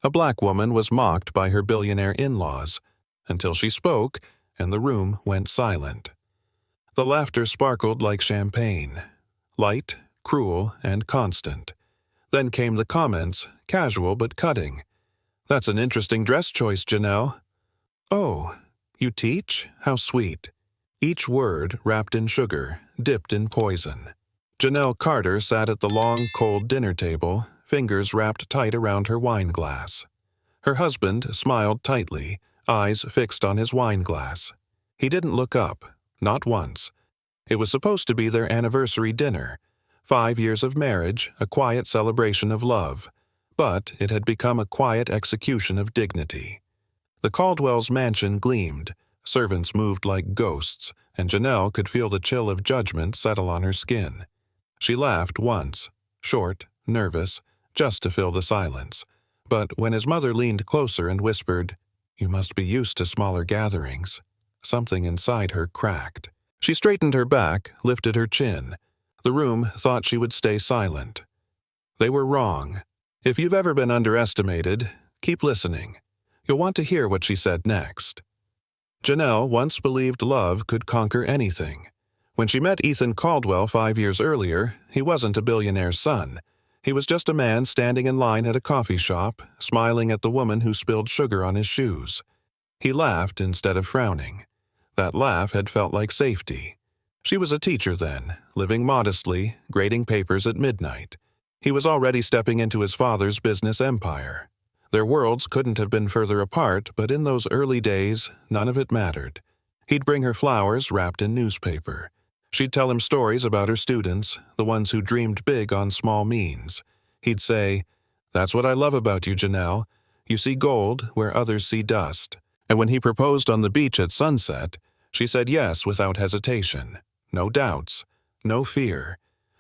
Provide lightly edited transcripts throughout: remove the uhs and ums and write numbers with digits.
A black woman was mocked by her billionaire in-laws until she spoke and the room went silent. The laughter sparkled like champagne, light, cruel, and constant. Then came the comments, casual but cutting. "That's an interesting dress choice, Janelle." "Oh, you teach? How sweet." Each word wrapped in sugar, dipped in poison. Janelle Carter sat at the long, cold dinner table, fingers wrapped tight around her wine glass. Her husband smiled tightly, eyes fixed on his wine glass. He didn't look up, not once. It was supposed to be their anniversary dinner, 5 years of marriage, a quiet celebration of love, but it had become a quiet execution of dignity. The Caldwells' mansion gleamed, servants moved like ghosts, and Janelle could feel the chill of judgment settle on her skin. She laughed once, short, nervous, just to fill the silence. But when his mother leaned closer and whispered, "You must be used to smaller gatherings," something inside her cracked. She straightened her back, lifted her chin. The room thought she would stay silent. They were wrong. If you've ever been underestimated, keep listening. You'll want to hear what she said next. Janelle once believed love could conquer anything. When she met Ethan Caldwell 5 years earlier, he wasn't a billionaire's son. He was just a man standing in line at a coffee shop, smiling at the woman who spilled sugar on his shoes. He laughed instead of frowning. That laugh had felt like safety. She was a teacher then, living modestly, grading papers at midnight. He was already stepping into his father's business empire. Their worlds couldn't have been further apart, but in those early days, none of it mattered. He'd bring her flowers wrapped in newspaper. She'd tell him stories about her students, the ones who dreamed big on small means. He'd say, "That's what I love about you, Janelle. You see gold where others see dust." And when he proposed on the beach at sunset, she said yes without hesitation. No doubts, no fear.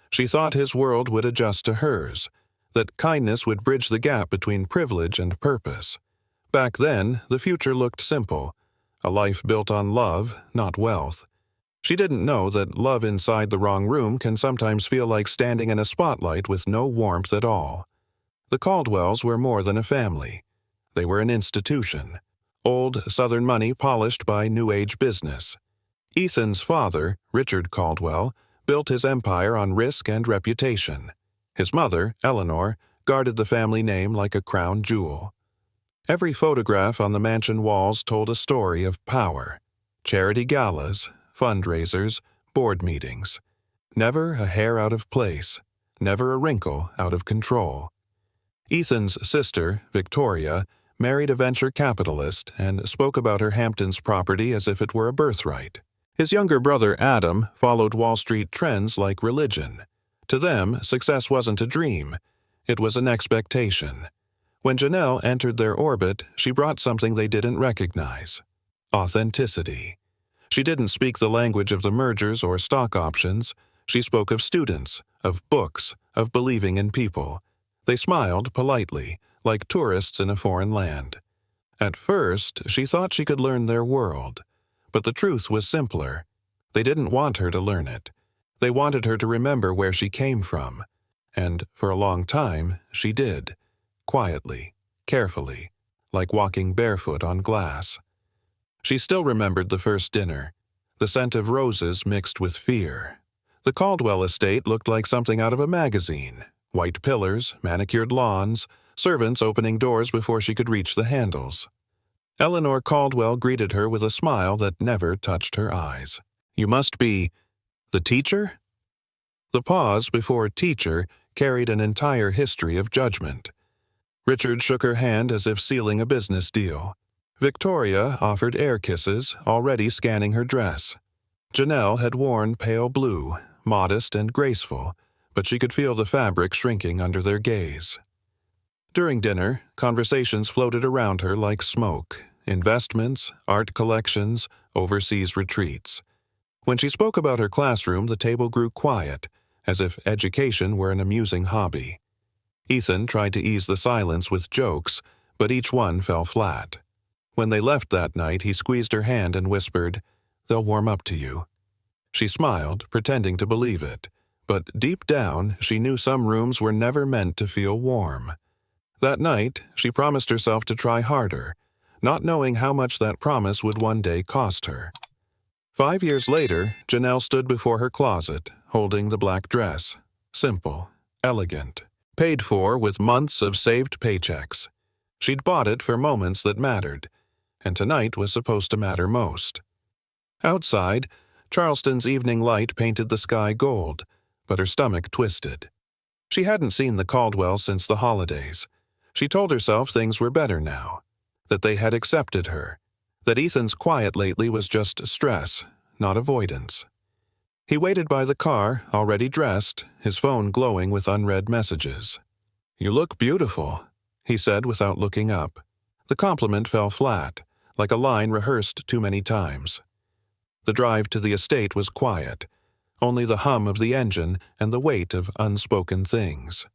She thought his world would adjust to hers, that kindness would bridge the gap between privilege and purpose. Back then, the future looked simple, a life built on love, not wealth. She didn't know that love inside the wrong room can sometimes feel like standing in a spotlight with no warmth at all. The Caldwells were more than a family. They were an institution. Old Southern money polished by New Age business. Ethan's father, Richard Caldwell, built his empire on risk and reputation. His mother, Eleanor, guarded the family name like a crown jewel. Every photograph on the mansion walls told a story of power. Charity galas, fundraisers, board meetings. Never a hair out of place, never a wrinkle out of control. Ethan's sister, Victoria, married a venture capitalist and spoke about her Hamptons property as if it were a birthright. His younger brother, Adam, followed Wall Street trends like religion. To them, success wasn't a dream. It was an expectation. When Janelle entered their orbit, she brought something they didn't recognize: authenticity. She didn't speak the language of the mergers or stock options. She spoke of students, of books, of believing in people. They smiled politely, like tourists in a foreign land. At first, she thought she could learn their world. But the truth was simpler. They didn't want her to learn it. They wanted her to remember where she came from. And for a long time, she did. Quietly, carefully, like walking barefoot on glass. She still remembered the first dinner, the scent of roses mixed with fear. The Caldwell estate looked like something out of a magazine. White pillars, manicured lawns, servants opening doors before she could reach the handles. Eleanor Caldwell greeted her with a smile that never touched her eyes. "You must be the teacher?" The pause before teacher carried an entire history of judgment. Richard shook her hand as if sealing a business deal. Victoria offered air kisses, already scanning her dress. Janelle had worn pale blue, modest and graceful, but she could feel the fabric shrinking under their gaze. During dinner, conversations floated around her like smoke: investments, art collections, overseas retreats. When she spoke about her classroom, the table grew quiet, as if education were an amusing hobby. Ethan tried to ease the silence with jokes, but each one fell flat. When they left that night, he squeezed her hand and whispered, "They'll warm up to you." She smiled, pretending to believe it, but deep down she knew some rooms were never meant to feel warm. That night, she promised herself to try harder, not knowing how much that promise would one day cost her. 5 years later, Janelle stood before her closet, holding the black dress. Simple, elegant, paid for with months of saved paychecks. She'd bought it for moments that mattered, and tonight was supposed to matter most. Outside, Charleston's evening light painted the sky gold, but her stomach twisted. She hadn't seen the Caldwells since the holidays. She told herself things were better now, that they had accepted her, that Ethan's quiet lately was just stress, not avoidance. He waited by the car, already dressed, his phone glowing with unread messages. "You look beautiful," he said without looking up. The compliment fell flat, like a line rehearsed too many times. The drive to the estate was quiet, only the hum of the engine and the weight of unspoken things.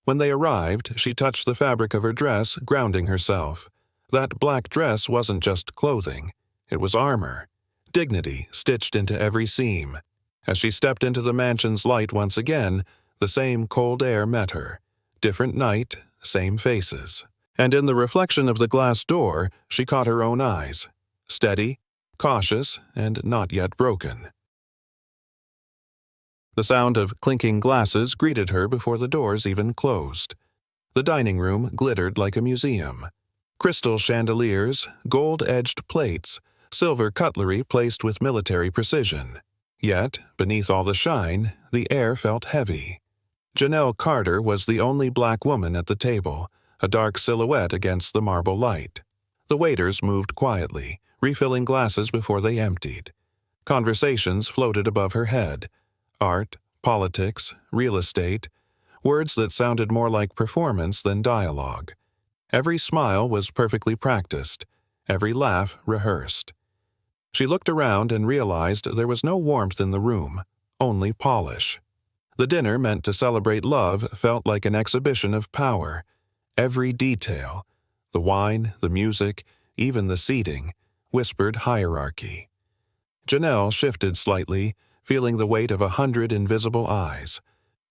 When they arrived, she touched the fabric of her dress, grounding herself. That black dress wasn't just clothing, it was armor, dignity stitched into every seam. As she stepped into the mansion's light once again, the same cold air met her. Different night, same faces. And in the reflection of the glass door, she caught her own eyes. Steady, cautious, and not yet broken. The sound of clinking glasses greeted her before the doors even closed. The dining room glittered like a museum. Crystal chandeliers, gold-edged plates, silver cutlery placed with military precision. Yet, beneath all the shine, the air felt heavy. Janelle Carter was the only black woman at the table, a dark silhouette against the marble light. The waiters moved quietly, refilling glasses before they emptied. Conversations floated above her head. Art, politics, real estate, words that sounded more like performance than dialogue. Every smile was perfectly practiced, every laugh rehearsed. She looked around and realized there was no warmth in the room, only polish. The dinner meant to celebrate love felt like an exhibition of power. Every detail, the wine, the music, even the seating, whispered hierarchy. Janelle shifted slightly, feeling the weight of 100 invisible eyes.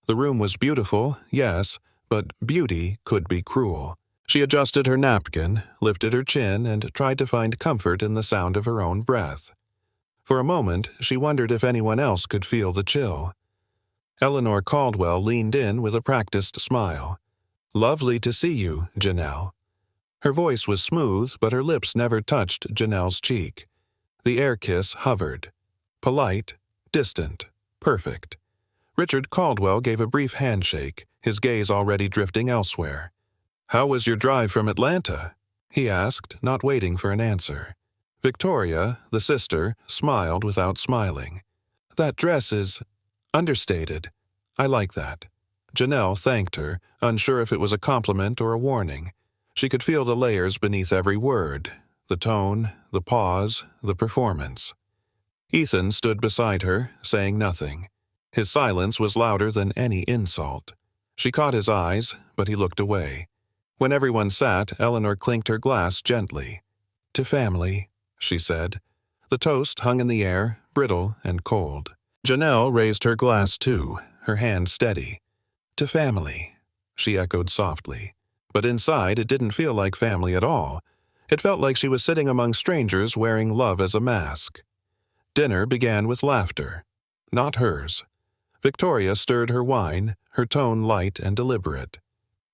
The room was beautiful, yes, but beauty could be cruel. She adjusted her napkin, lifted her chin, and tried to find comfort in the sound of her own breath. For a moment, she wondered if anyone else could feel the chill. Eleanor Caldwell leaned in with a practiced smile. "Lovely to see you, Janelle." Her voice was smooth, but her lips never touched Janelle's cheek. The air kiss hovered. Polite, distant, perfect. Richard Caldwell gave a brief handshake, his gaze already drifting elsewhere. "How was your drive from Atlanta?" he asked, not waiting for an answer. Victoria, the sister, smiled without smiling. "That dress is understated. I like that." Janelle thanked her, unsure if it was a compliment or a warning. She could feel the layers beneath every word, the tone, the pause, the performance. Ethan stood beside her, saying nothing. His silence was louder than any insult. She caught his eyes, but he looked away. When everyone sat, Eleanor clinked her glass gently. "To family," she said. The toast hung in the air, brittle and cold. Janelle raised her glass too, her hand steady. "To family," she echoed softly. But inside it didn't feel like family at all. It felt like she was sitting among strangers wearing love as a mask. Dinner began with laughter. Not hers. Victoria stirred her wine, her tone light and deliberate.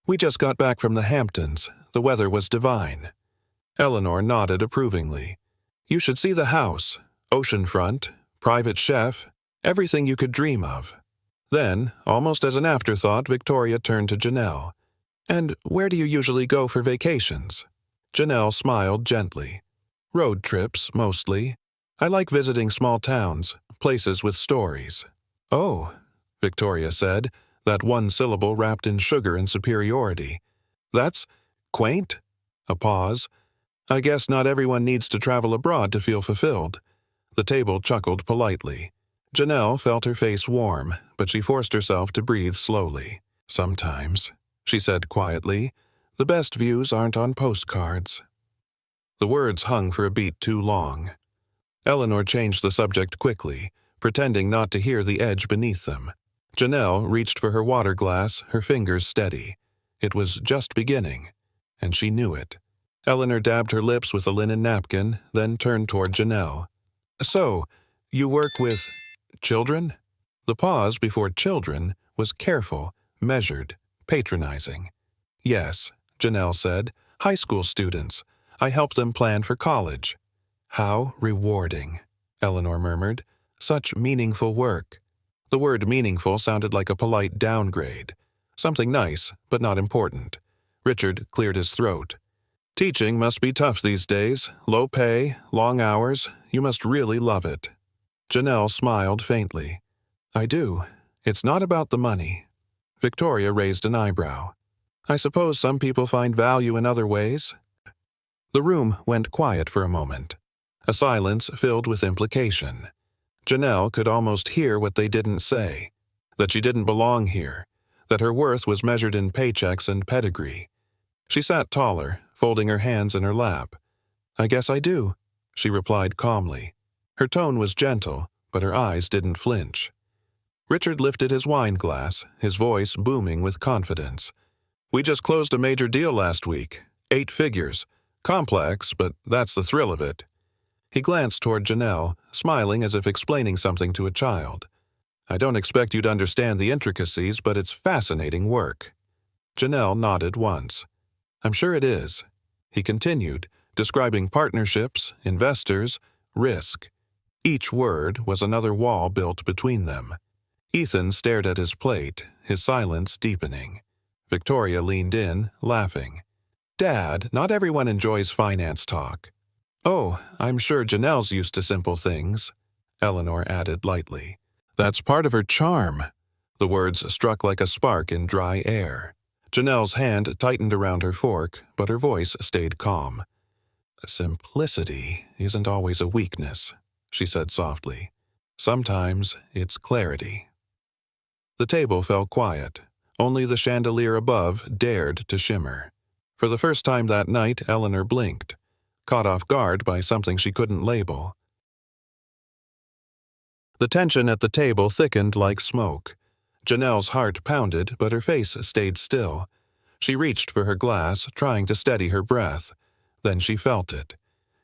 "We just got back from the Hamptons. The weather was divine." Eleanor nodded approvingly. "You should see the house. Oceanfront, private chef, everything you could dream of." Then, almost as an afterthought, Victoria turned to Janelle. "And where do you usually go for vacations?" Janelle smiled gently. "Road trips, mostly. I like visiting small towns, places with stories." "Oh," Victoria said, that one syllable wrapped in sugar and superiority. "That's quaint." A pause. "I guess not everyone needs to travel abroad to feel fulfilled." The table chuckled politely. Janelle felt her face warm, but she forced herself to breathe slowly. "Sometimes," she said quietly, "the best views aren't on postcards." The words hung for a beat too long. Eleanor changed the subject quickly, pretending not to hear the edge beneath them. Janelle reached for her water glass, her fingers steady. It was just beginning, and she knew it. Eleanor dabbed her lips with a linen napkin, then turned toward Janelle. "So, you work with children?" The pause before children was careful, measured, patronizing. "Yes," Janelle said. "High school students. I help them plan for college." "How rewarding," Eleanor murmured. "Such meaningful work." The word meaningful sounded like a polite downgrade. Something nice, but not important. Richard cleared his throat. "Teaching must be tough these days. Low pay, long hours. You must really love it." Janelle smiled faintly. "I do. It's not about the money." Victoria raised an eyebrow. "I suppose some people find value in other ways." The room went quiet for a moment. A silence filled with implication. Janelle could almost hear what they didn't say. That she didn't belong here. That her worth was measured in paychecks and pedigree. She sat taller, folding her hands in her lap. "I guess I do," she replied calmly. Her tone was gentle, but her eyes didn't flinch. Richard lifted his wine glass, his voice booming with confidence. "We just closed a major deal last week. 8 figures. Complex, but that's the thrill of it." He glanced toward Janelle, smiling as if explaining something to a child. "I don't expect you to understand the intricacies, but it's fascinating work." Janelle nodded once. "I'm sure it is." He continued, describing partnerships, investors, risk. Each word was another wall built between them. Ethan stared at his plate, his silence deepening. Victoria leaned in, laughing. "Dad, not everyone enjoys finance talk." "Oh, I'm sure Janelle's used to simple things," Eleanor added lightly. "That's part of her charm." The words struck like a spark in dry air. Janelle's hand tightened around her fork, but her voice stayed calm. "Simplicity isn't always a weakness," she said softly. "Sometimes it's clarity." The table fell quiet. Only the chandelier above dared to shimmer. For the first time that night, Eleanor blinked, caught off guard by something she couldn't label. The tension at the table thickened like smoke. Janelle's heart pounded, but her face stayed still. She reached for her glass, trying to steady her breath. Then she felt it.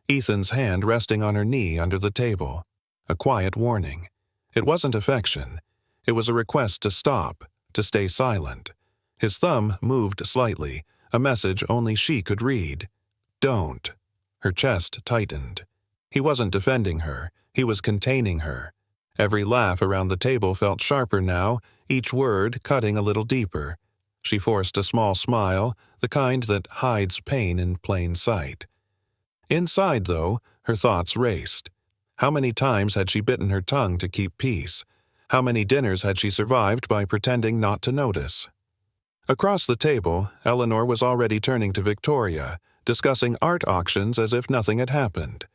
Ethan's hand resting on her knee under the table. A quiet warning. It wasn't affection. It was a request to stop, to stay silent. His thumb moved slightly, a message only she could read. "Don't." Her chest tightened. He wasn't defending her. He was containing her. Every laugh around the table felt sharper now, each word cutting a little deeper. She forced a small smile, the kind that hides pain in plain sight. Inside, though, her thoughts raced. How many times had she bitten her tongue to keep peace? How many dinners had she survived by pretending not to notice? Across the table, Eleanor was already turning to Victoria, discussing art auctions as if nothing had happened.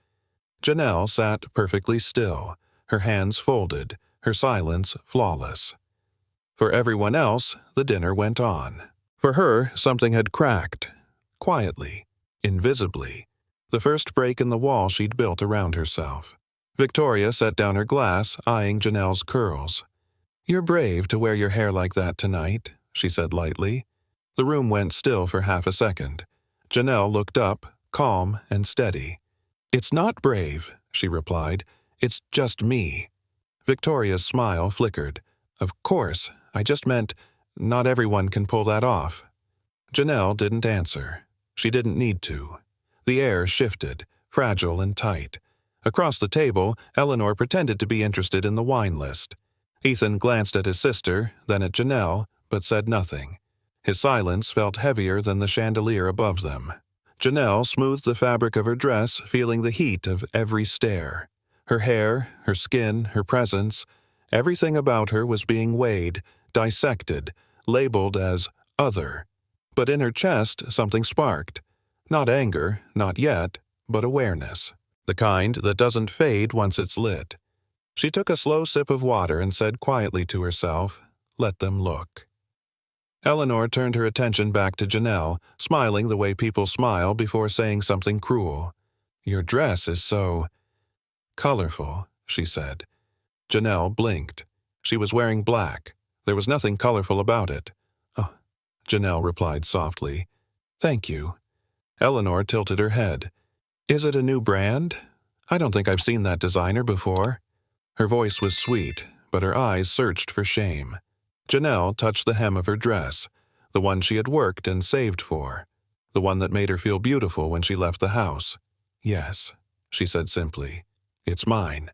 Janelle sat perfectly still, her hands folded, her silence flawless. For everyone else, the dinner went on. For her, something had cracked. Quietly, invisibly. The first break in the wall she'd built around herself. Victoria set down her glass, eyeing Janelle's curls. "You're brave to wear your hair like that tonight," she said lightly. The room went still for half a second. Janelle looked up, calm and steady. "It's not brave," she replied. "It's just me." Victoria's smile flickered. "Of course, I just meant not everyone can pull that off." Janelle didn't answer. She didn't need to. The air shifted, fragile and tight. Across the table, Eleanor pretended to be interested in the wine list. Ethan glanced at his sister, then at Janelle, but said nothing. His silence felt heavier than the chandelier above them. Janelle smoothed the fabric of her dress, feeling the heat of every stare. Her hair, her skin, her presence, everything about her was being weighed, dissected, labeled as other. But in her chest, something sparked. Not anger, not yet, but awareness. The kind that doesn't fade once it's lit. She took a slow sip of water and said quietly to herself, "Let them look." Eleanor turned her attention back to Janelle, smiling the way people smile before saying something cruel. "Your dress is so colorful," she said. Janelle blinked. She was wearing black. There was nothing colorful about it. "Oh," Janelle replied softly. Thank you. Eleanor tilted her head. Is it a new brand? I don't think I've seen that designer before. Her voice was sweet, but her eyes searched for shame. Janelle touched the hem of her dress, the one she had worked and saved for, the one that made her feel beautiful when she left the house. Yes, she said simply. It's mine.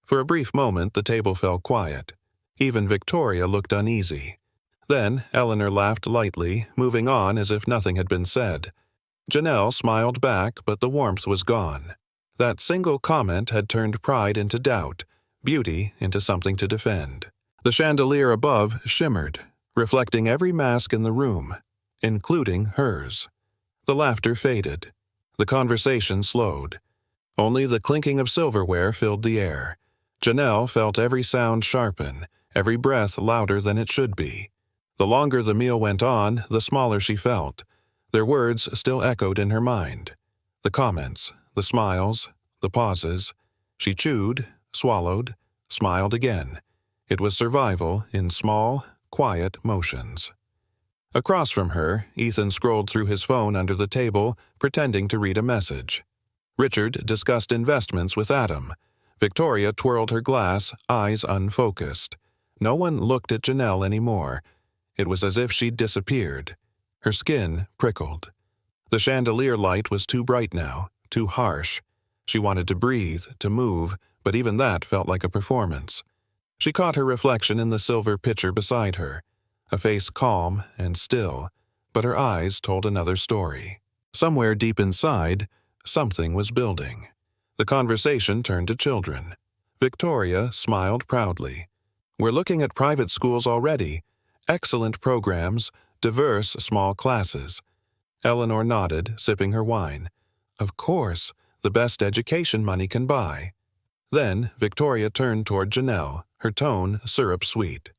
For a brief moment, the table fell quiet. Even Victoria looked uneasy. Then Eleanor laughed lightly, moving on as if nothing had been said. Janelle smiled back, but the warmth was gone. That single comment had turned pride into doubt, beauty into something to defend. The chandelier above shimmered, reflecting every mask in the room, including hers. The laughter faded. The conversation slowed. Only the clinking of silverware filled the air. Janelle felt every sound sharpen, every breath louder than it should be. The longer the meal went on, the smaller she felt. Their words still echoed in her mind. The comments, the smiles, the pauses. She chewed, swallowed, smiled again. It was survival in small, quiet motions. Across from her, Ethan scrolled through his phone under the table, pretending to read a message. Richard discussed investments with Adam. Victoria twirled her glass, eyes unfocused. No one looked at Janelle anymore. It was as if she'd disappeared. Her skin prickled. The chandelier light was too bright now, too harsh. She wanted to breathe, to move, but even that felt like a performance. She caught her reflection in the silver pitcher beside her, a face calm and still, but her eyes told another story. Somewhere deep inside, something was building. The conversation turned to children. Victoria smiled proudly. We're looking at private schools already. Excellent programs, diverse small classes. Eleanor nodded, sipping her wine. Of course, the best education money can buy. Then Victoria turned toward Janelle, her tone syrup-sweet.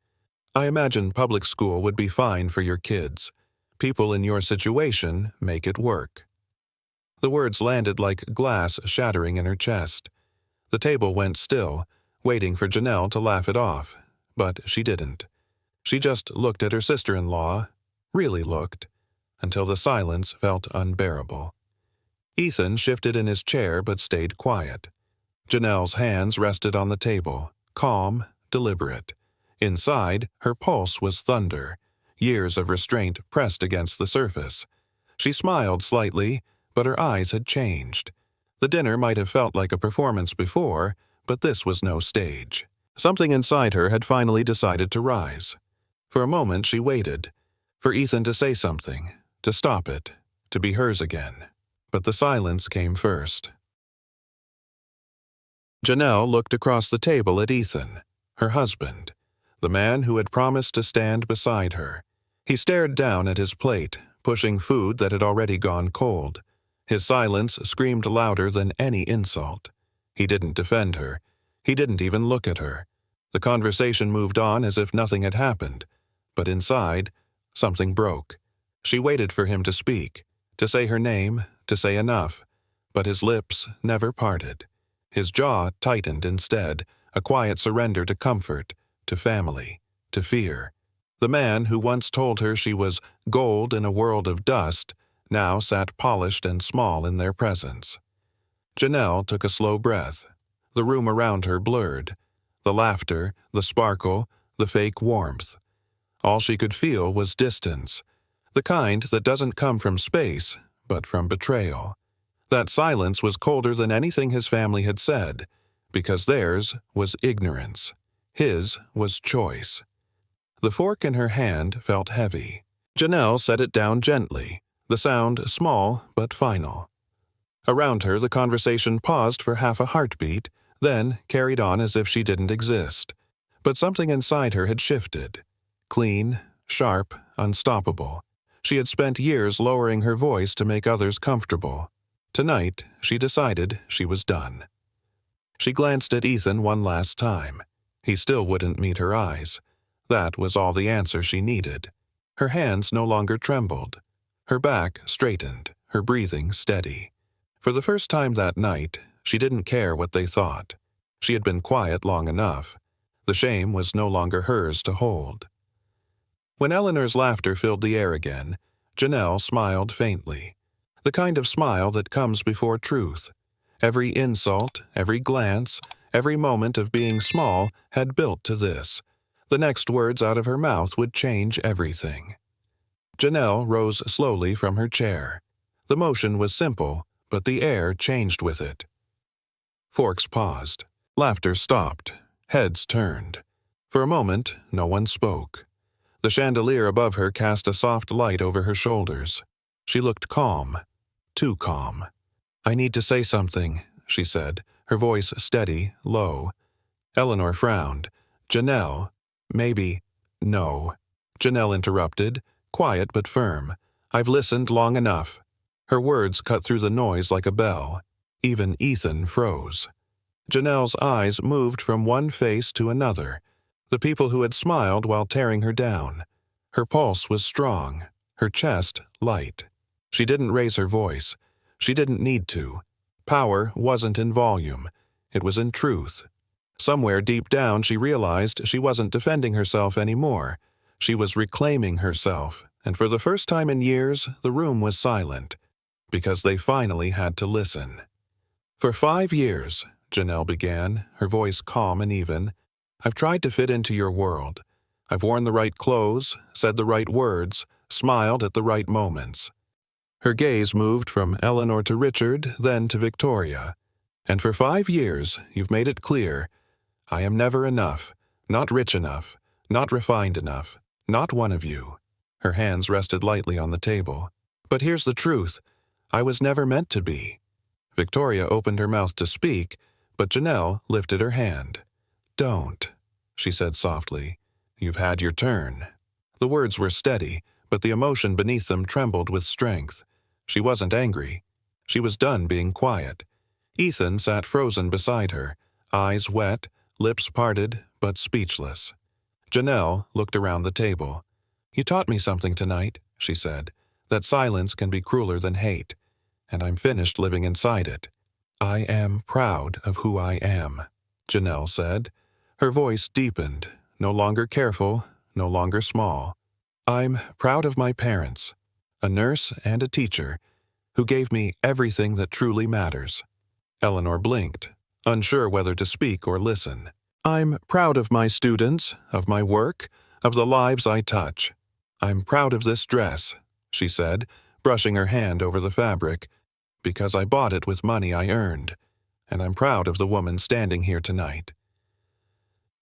I imagine public school would be fine for your kids. People in your situation make it work. The words landed like glass shattering in her chest. The table went still, waiting for Janelle to laugh it off, but she didn't. She just looked at her sister-in-law, really looked, until the silence felt unbearable. Ethan shifted in his chair but stayed quiet. Janelle's hands rested on the table, calm, deliberate. Inside, her pulse was thunder, years of restraint pressed against the surface. She smiled slightly, but her eyes had changed. The dinner might have felt like a performance before, but this was no stage. Something inside her had finally decided to rise. For a moment she waited, for Ethan to say something, to stop it, to be hers again. But the silence came first. Janelle looked across the table at Ethan, her husband, the man who had promised to stand beside her. He stared down at his plate, pushing food that had already gone cold. His silence screamed louder than any insult. He didn't defend her. He didn't even look at her. The conversation moved on as if nothing had happened. But inside, something broke. She waited for him to speak, to say her name, to say enough. But his lips never parted. His jaw tightened instead, a quiet surrender to comfort, to family, to fear. The man who once told her she was gold in a world of dust now sat polished and small in their presence. Janelle took a slow breath. The room around her blurred. The laughter, the sparkle, the fake warmth. All she could feel was distance, the kind that doesn't come from space, but from betrayal. That silence was colder than anything his family had said, because theirs was ignorance. His was choice. The fork in her hand felt heavy. Janelle set it down gently, the sound small but final. Around her, the conversation paused for half a heartbeat, then carried on as if she didn't exist. But something inside her had shifted. Clean, sharp, unstoppable. She had spent years lowering her voice to make others comfortable. Tonight, she decided she was done. She glanced at Ethan one last time. He still wouldn't meet her eyes. That was all the answer she needed. Her hands no longer trembled. Her back straightened, her breathing steady. For the first time that night, she didn't care what they thought. She had been quiet long enough. The shame was no longer hers to hold. When Eleanor's laughter filled the air again, Janelle smiled faintly. The kind of smile that comes before truth. Every insult, every glance, every moment of being small had built to this. The next words out of her mouth would change everything. Janelle rose slowly from her chair. The motion was simple, but the air changed with it. Forks paused. Laughter stopped. Heads turned. For a moment, no one spoke. The chandelier above her cast a soft light over her shoulders. She looked calm. Too calm. "I need to say something," she said, her voice steady, low. Eleanor frowned. "Janelle, maybe—" "No," Janelle interrupted, quiet but firm. "I've listened long enough." Her words cut through the noise like a bell. Even Ethan froze. Janelle's eyes moved from one face to another. The people who had smiled while tearing her down. Her pulse was strong, her chest light. She didn't raise her voice. She didn't need to. Power wasn't in volume. It was in truth. Somewhere deep down she realized she wasn't defending herself anymore. She was reclaiming herself, and for the first time in years, the room was silent, because they finally had to listen. "For 5 years," Janelle began, her voice calm and even, "I've tried to fit into your world. I've worn the right clothes, said the right words, smiled at the right moments." Her gaze moved from Eleanor to Richard, then to Victoria. "And for 5 years, you've made it clear, I am never enough, not rich enough, not refined enough, not one of you." Her hands rested lightly on the table. "But here's the truth. I was never meant to be." Victoria opened her mouth to speak, but Janelle lifted her hand. "Don't," she said softly. "You've had your turn." The words were steady, but the emotion beneath them trembled with strength. She wasn't angry. She was done being quiet. Ethan sat frozen beside her, eyes wet, lips parted, but speechless. Janelle looked around the table. "You taught me something tonight," she said, "that silence can be crueler than hate, and I'm finished living inside it." "I am proud of who I am," Janelle said. Her voice deepened, no longer careful, no longer small. "I'm proud of my parents, a nurse and a teacher, who gave me everything that truly matters." Eleanor blinked, unsure whether to speak or listen. "I'm proud of my students, of my work, of the lives I touch. I'm proud of this dress," she said, brushing her hand over the fabric, "because I bought it with money I earned, and I'm proud of the woman standing here tonight."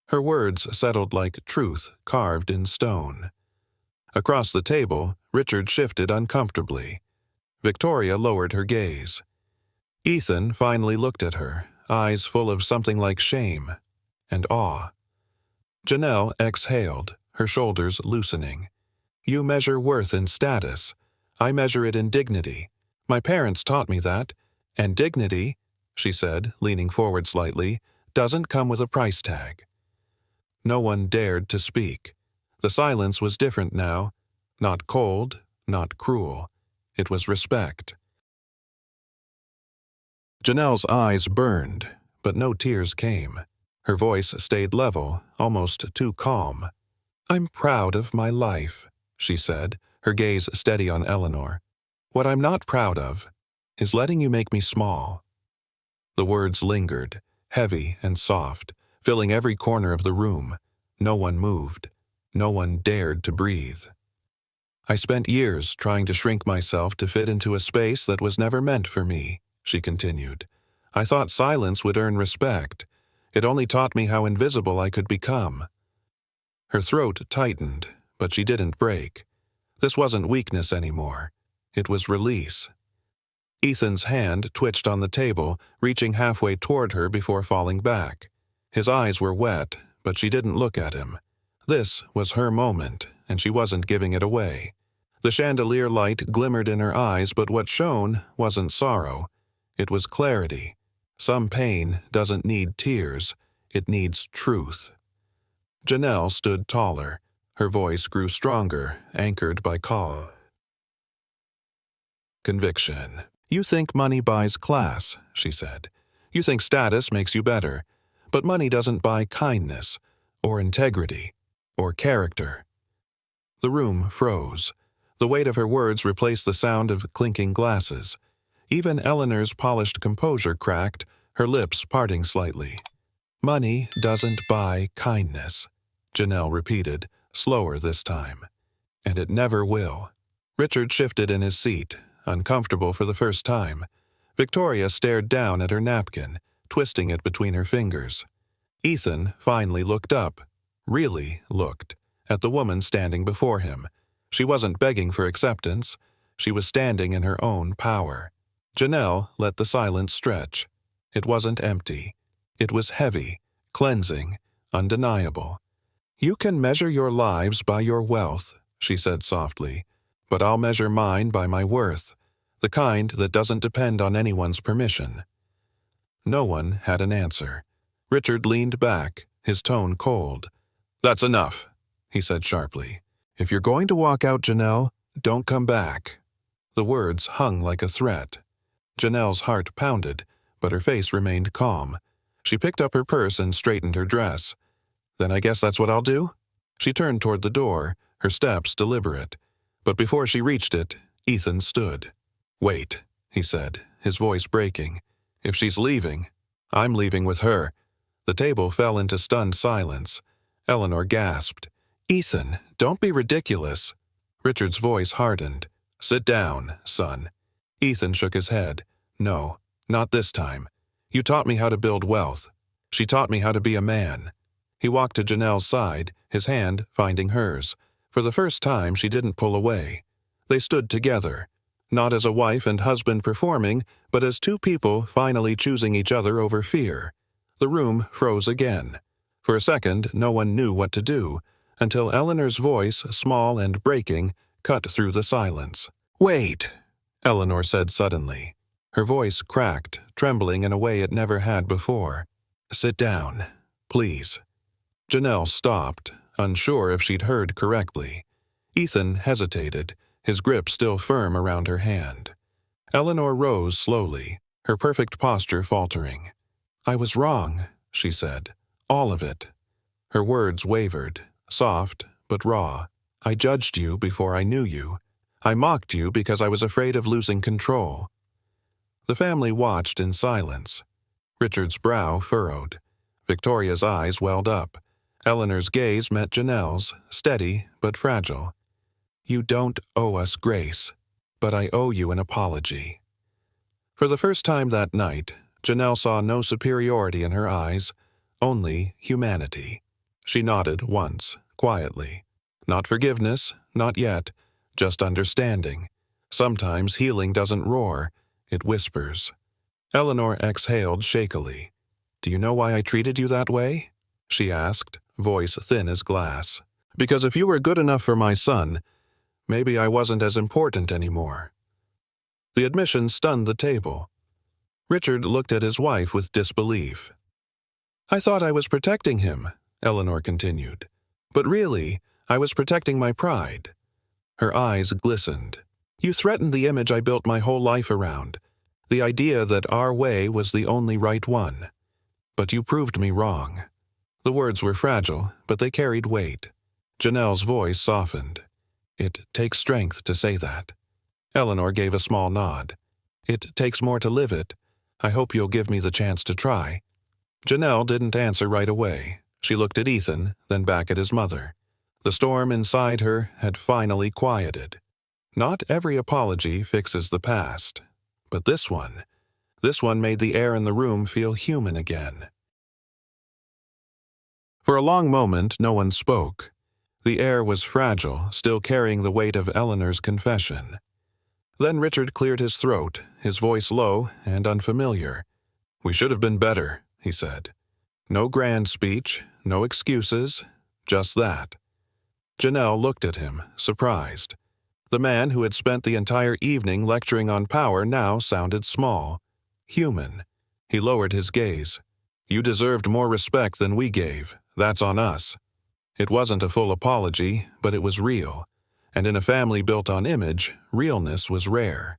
Her words settled like truth carved in stone. Across the table, Richard shifted uncomfortably. Victoria lowered her gaze. Ethan finally looked at her, eyes full of something like shame and awe. Janelle exhaled, her shoulders loosening. "You measure worth in status. I measure it in dignity. My parents taught me that, and dignity," she said, leaning forward slightly, "doesn't come with a price tag." No one dared to speak. The silence was different now. Not cold, not cruel. It was respect. Janelle's eyes burned, but no tears came. Her voice stayed level, almost too calm. "I'm proud of my life," she said, her gaze steady on Eleanor. "What I'm not proud of is letting you make me small." The words lingered, heavy and soft, filling every corner of the room. No one moved. No one dared to breathe. "I spent years trying to shrink myself to fit into a space that was never meant for me," she continued. "I thought silence would earn respect. It only taught me how invisible I could become." Her throat tightened, but she didn't break. This wasn't weakness anymore. It was release. Ethan's hand twitched on the table, reaching halfway toward her before falling back. His eyes were wet, but she didn't look at him. This was her moment, and she wasn't giving it away. The chandelier light glimmered in her eyes, but what shone wasn't sorrow. It was clarity. Some pain doesn't need tears. It needs truth. Janelle stood taller. Her voice grew stronger, anchored by conviction. "You think money buys class," she said. "You think status makes you better. But money doesn't buy kindness, or integrity, or character." The room froze. The weight of her words replaced the sound of clinking glasses. Even Eleanor's polished composure cracked, her lips parting slightly. "Money doesn't buy kindness," Janelle repeated, slower this time. "And it never will." Richard shifted in his seat, uncomfortable for the first time. Victoria stared down at her napkin, twisting it between her fingers. Ethan finally looked up, really looked, at the woman standing before him. She wasn't begging for acceptance. She was standing in her own power. Janelle let the silence stretch. It wasn't empty. It was heavy, cleansing, undeniable. "You can measure your lives by your wealth," she said softly, "but I'll measure mine by my worth, the kind that doesn't depend on anyone's permission." No one had an answer. Richard leaned back, his tone cold. "That's enough," he said sharply. "If you're going to walk out, Janelle, don't come back." The words hung like a threat. Janelle's heart pounded, but her face remained calm. She picked up her purse and straightened her dress. "Then I guess that's what I'll do?" She turned toward the door, her steps deliberate. But before she reached it, Ethan stood. "Wait," he said, his voice breaking. "If she's leaving, I'm leaving with her." The table fell into stunned silence. Eleanor gasped. "Ethan, don't be ridiculous." Richard's voice hardened. "Sit down, son." Ethan shook his head. "No, not this time. You taught me how to build wealth. She taught me how to be a man." He walked to Janelle's side, his hand finding hers. For the first time, she didn't pull away. They stood together, not as a wife and husband performing, but as two people finally choosing each other over fear. The room froze again. For a second, no one knew what to do, until Eleanor's voice, small and breaking, cut through the silence. "Wait," Eleanor said suddenly. Her voice cracked, trembling in a way it never had before. "Sit down, please." Janelle stopped, unsure if she'd heard correctly. Ethan hesitated, his grip still firm around her hand. Eleanor rose slowly, her perfect posture faltering. "I was wrong," she said. "All of it." Her words wavered, soft but raw. "I judged you before I knew you. I mocked you because I was afraid of losing control." The family watched in silence. Richard's brow furrowed. Victoria's eyes welled up. Eleanor's gaze met Janelle's, steady but fragile. "You don't owe us grace, but I owe you an apology." For the first time that night, Janelle saw no superiority in her eyes, only humanity. She nodded once, quietly. Not forgiveness, not yet, just understanding. Sometimes healing doesn't roar, it whispers. Eleanor exhaled shakily. "Do you know why I treated you that way?" she asked, voice thin as glass. "Because if you were good enough for my son, maybe I wasn't as important anymore." The admission stunned the table. Richard looked at his wife with disbelief. "I thought I was protecting him," Eleanor continued. "But really, I was protecting my pride." Her eyes glistened. "You threatened the image I built my whole life around, the idea that our way was the only right one. But you proved me wrong." The words were fragile, but they carried weight. Janelle's voice softened. "It takes strength to say that." Eleanor gave a small nod. "It takes more to live it. I hope you'll give me the chance to try." Janelle didn't answer right away. She looked at Ethan, then back at his mother. The storm inside her had finally quieted. Not every apology fixes the past, but this one made the air in the room feel human again. For a long moment, no one spoke. The air was fragile, still carrying the weight of Eleanor's confession. Then Richard cleared his throat, his voice low and unfamiliar. "We should have been better," he said. "No grand speech, no excuses, just that." Janelle looked at him, surprised. The man who had spent the entire evening lecturing on power now sounded small, human. He lowered his gaze. "You deserved more respect than we gave. That's on us." It wasn't a full apology, but it was real. And in a family built on image, realness was rare.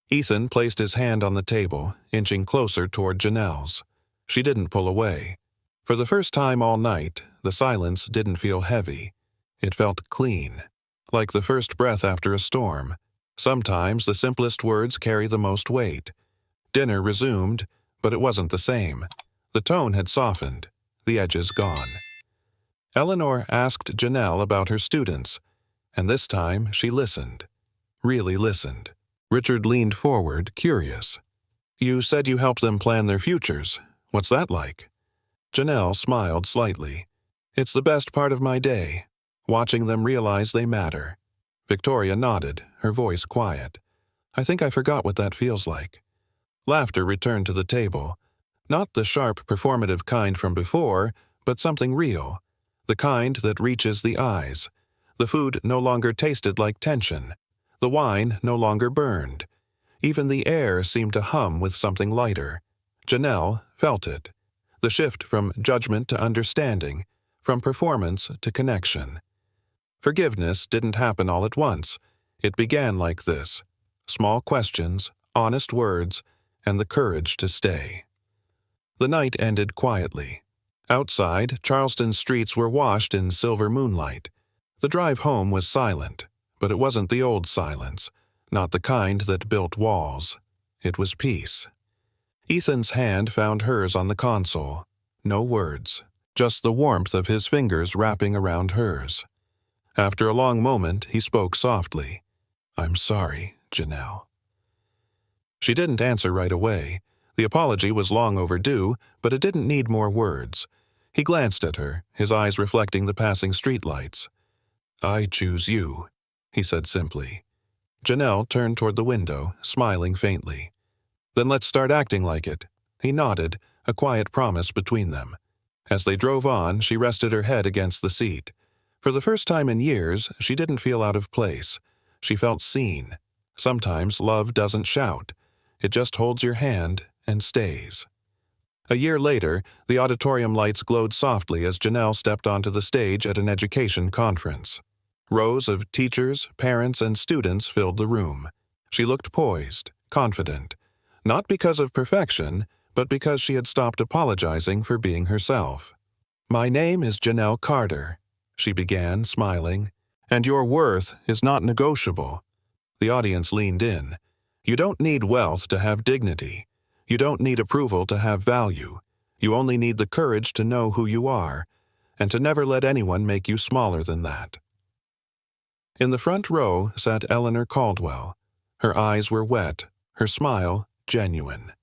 Ethan placed his hand on the table, inching closer toward Janelle's. She didn't pull away. For the first time all night, the silence didn't feel heavy. It felt clean, like the first breath after a storm. Sometimes the simplest words carry the most weight. Dinner resumed, but it wasn't the same. The tone had softened, the edges gone. Eleanor asked Janelle about her students, and this time she listened. Really listened. Richard leaned forward, curious. "You said you help them plan their futures. What's that like?" Janelle smiled slightly. "It's the best part of my day, watching them realize they matter." Victoria nodded, her voice quiet. "I think I forgot what that feels like." Laughter returned to the table. Not the sharp, performative kind from before, but something real. The kind that reaches the eyes. The food no longer tasted like tension. The wine no longer burned. Even the air seemed to hum with something lighter. Janelle felt it. The shift from judgment to understanding, from performance to connection. Forgiveness didn't happen all at once. It began like this. Small questions, honest words, and the courage to stay. The night ended quietly. Outside, Charleston's streets were washed in silver moonlight. The drive home was silent, but it wasn't the old silence, not the kind that built walls. It was peace. Ethan's hand found hers on the console. No words, just the warmth of his fingers wrapping around hers. After a long moment, he spoke softly. "I'm sorry, Janelle." She didn't answer right away. The apology was long overdue, but it didn't need more words. He glanced at her, his eyes reflecting the passing streetlights. "I choose you," he said simply. Janelle turned toward the window, smiling faintly. "Then let's start acting like it." He nodded, a quiet promise between them. As they drove on, she rested her head against the seat. For the first time in years, she didn't feel out of place. She felt seen. Sometimes love doesn't shout. It just holds your hand and stays. A year later, the auditorium lights glowed softly as Janelle stepped onto the stage at an education conference. Rows of teachers, parents, and students filled the room. She looked poised, confident, not because of perfection, but because she had stopped apologizing for being herself. "My name is Janelle Carter," she began, smiling, "and your worth is not negotiable." The audience leaned in. "You don't need wealth to have dignity. You don't need approval to have value. You only need the courage to know who you are, and to never let anyone make you smaller than that." In the front row sat Eleanor Caldwell. Her eyes were wet, her smile genuine.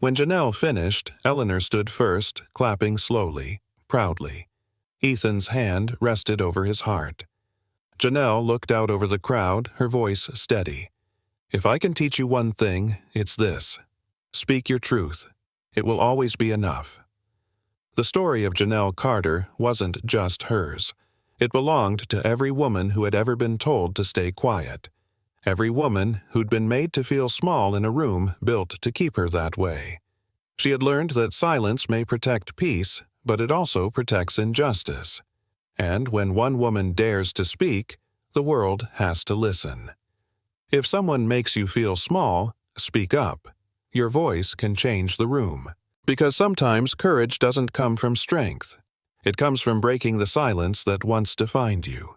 When Janelle finished, Eleanor stood first, clapping slowly, proudly. Ethan's hand rested over his heart. Janelle looked out over the crowd, her voice steady. "If I can teach you one thing, it's this. Speak your truth. It will always be enough." The story of Janelle Carter wasn't just hers. It belonged to every woman who had ever been told to stay quiet. Every woman who'd been made to feel small in a room built to keep her that way. She had learned that silence may protect peace, but it also protects injustice. And when one woman dares to speak, the world has to listen. If someone makes you feel small, speak up. Your voice can change the room. Because sometimes courage doesn't come from strength. It comes from breaking the silence that once defined you.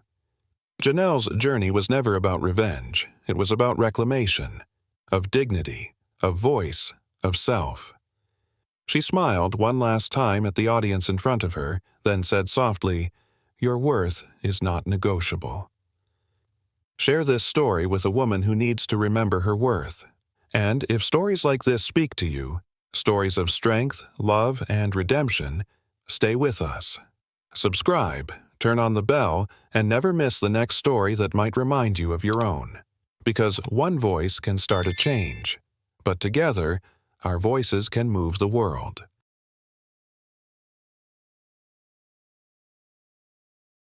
Janelle's journey was never about revenge. It was about reclamation, of dignity, of voice, of self. She smiled one last time at the audience in front of her, then said softly, "Your worth is not negotiable." Share this story with a woman who needs to remember her worth. And if stories like this speak to you, stories of strength, love, and redemption, stay with us. Subscribe, turn on the bell, and never miss the next story that might remind you of your own. Because one voice can start a change, but together, our voices can move the world.